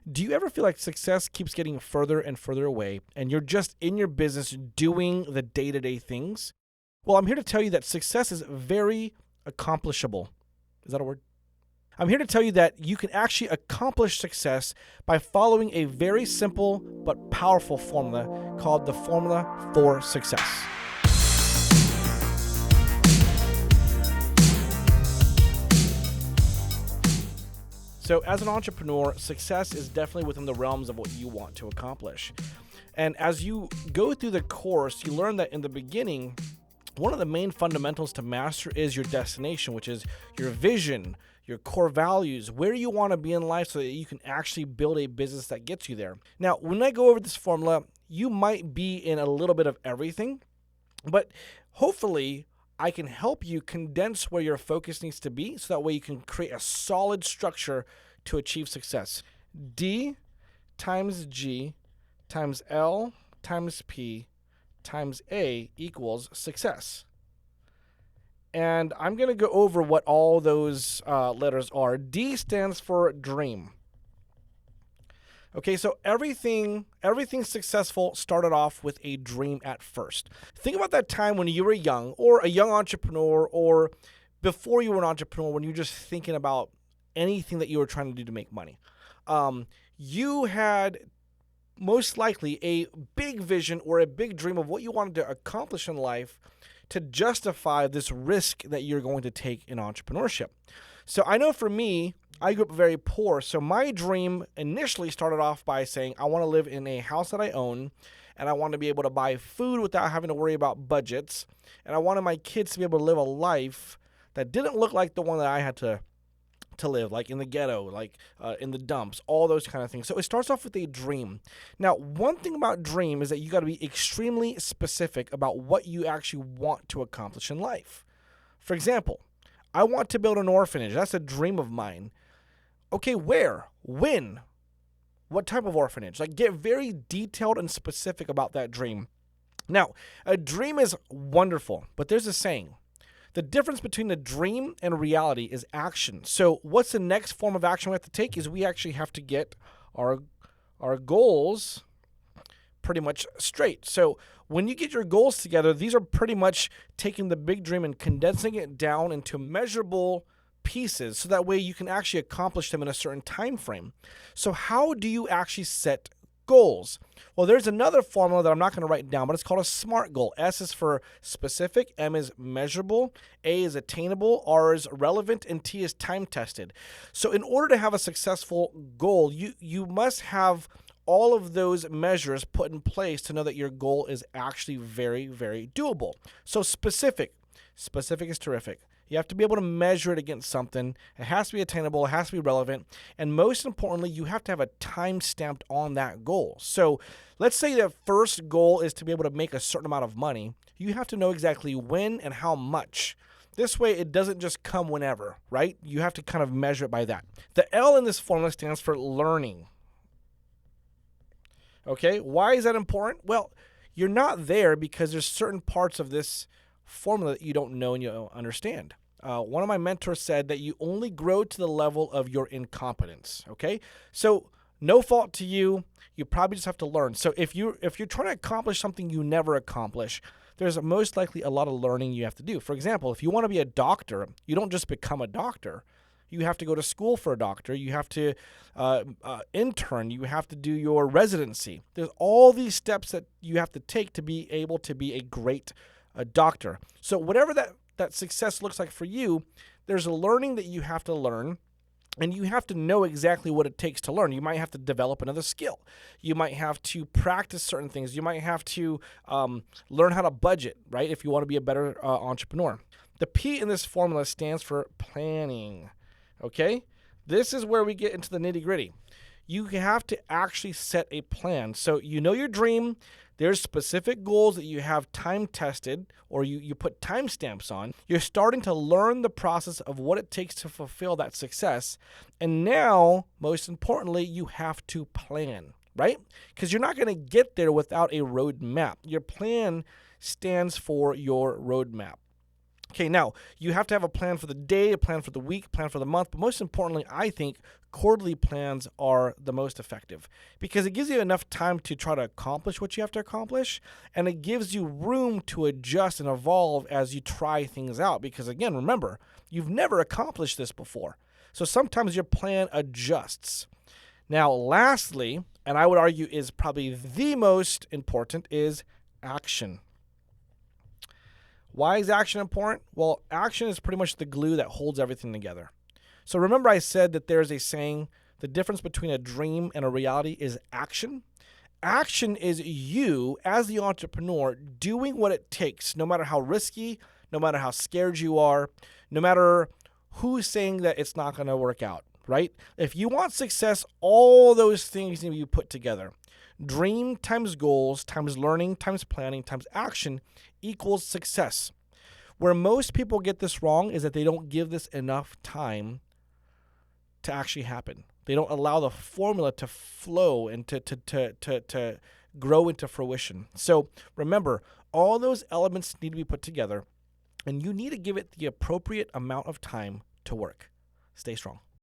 Do you ever feel like success keeps getting further and further away and you're just in your business doing the day-to-day things? Well, I'm here to tell you that success is very accomplishable. Is that a word? I'm here to tell you that you can actually accomplish success by following a very simple but powerful formula called the formula for success. So as an entrepreneur, success is definitely within the realms of what you want to accomplish. And as you go through the course, you learn that in the beginning, one of the main fundamentals to master is your destination, which is your vision, your core values, where you want to be in life so that you can actually build a business that gets you there. Now, when I go over this formula, you might be in a little bit of everything, but hopefully I can help you condense where your focus needs to be so that way you can create a solid structure to achieve success. D times G times L times P times A equals success. And I'm going to go over what all those letters are. D stands for dream. Okay, so everything successful started off with a dream at first. Think about that time when you were young, or a young entrepreneur, or before you were an entrepreneur, when you were just thinking about anything that you were trying to do to make money. You had most likely a big vision or a big dream of what you wanted to accomplish in life to justify this risk that you're going to take in entrepreneurship. So I know for me, I grew up very poor, so my dream initially started off by saying I want to live in a house that I own, and I want to be able to buy food without having to worry about budgets, and I wanted my kids to be able to live a life that didn't look like the one that I had to live, like in the ghetto, like in the dumps, all those kind of things. So it starts off with a dream. Now, one thing about dream is that you got to be extremely specific about what you actually want to accomplish in life. For example, I want to build an orphanage. That's a dream of mine. Okay, where? When? What type of orphanage? Like, get very detailed and specific about that dream. Now, a dream is wonderful, but there's a saying. The difference between a dream and reality is action. So what's the next form of action we have to take is we actually have to get our goals pretty much straight. So when you get your goals together, these are pretty much taking the big dream and condensing it down into measurable pieces so that way you can actually accomplish them in a certain time frame. So how do you actually set goals? Well, there's another formula that I'm not going to write down, but it's called a SMART goal. S is for specific, M is measurable, A is attainable, R is relevant, and T is time tested. So in order to have a successful goal, you must have all of those measures put in place to know that your goal is actually very, very doable. So specific is terrific. You have to be able to measure it against something. It has to be attainable. It has to be relevant. And most importantly, you have to have a time stamped on that goal. So let's say the first goal is to be able to make a certain amount of money. You have to know exactly when and how much. This way, it doesn't just come whenever, right? You have to kind of measure it by that. The L in this formula stands for learning. Okay, why is that important? Well, you're not there because there's certain parts of this formula that you don't know and you don't understand. One of my mentors said that you only grow to the level of your incompetence. Okay, so no fault to you. You probably just have to learn. So if you're trying to accomplish something you never accomplish, there's most likely a lot of learning you have to do. For example, if you want to be a doctor, you don't just become a doctor. You have to go to school for a doctor. You have to intern. You have to do your residency. There's all these steps that you have to take to be able to be a great doctor. So whatever that success looks like for you, there's a learning that you have to learn, and you have to know exactly what it takes to learn. You might have to develop another skill. You might have to practice certain things. You might have to learn how to budget, right, if you want to be a better entrepreneur. The P in this formula stands for planning, okay? This is where we get into the nitty-gritty. You have to actually set a plan. So you know your dream. There's specific goals that you have time tested or you put timestamps on. You're starting to learn the process of what it takes to fulfill that success. And now, most importantly, you have to plan, right? Because you're not going to get there without a roadmap. Your plan stands for your roadmap. Okay, now you have to have a plan for the day, a plan for the week, a plan for the month, but most importantly, I think quarterly plans are the most effective because it gives you enough time to try to accomplish what you have to accomplish, and it gives you room to adjust and evolve as you try things out. Because again, remember, you've never accomplished this before. So sometimes your plan adjusts. Now, lastly, and I would argue is probably the most important, is action. Why is action important? Well, action is pretty much the glue that holds everything together. So remember I said that there's a saying, the difference between a dream and a reality is action. Action is you, as the entrepreneur, doing what it takes, no matter how risky, no matter how scared you are, no matter who's saying that it's not going to work out, right? If you want success, all those things need to be put together. Dream times goals times learning times planning times action equals success. Where most people get this wrong is that they don't give this enough time to actually happen. They don't allow the formula to flow and to grow into fruition. So remember, all those elements need to be put together, and you need to give it the appropriate amount of time to work. Stay strong.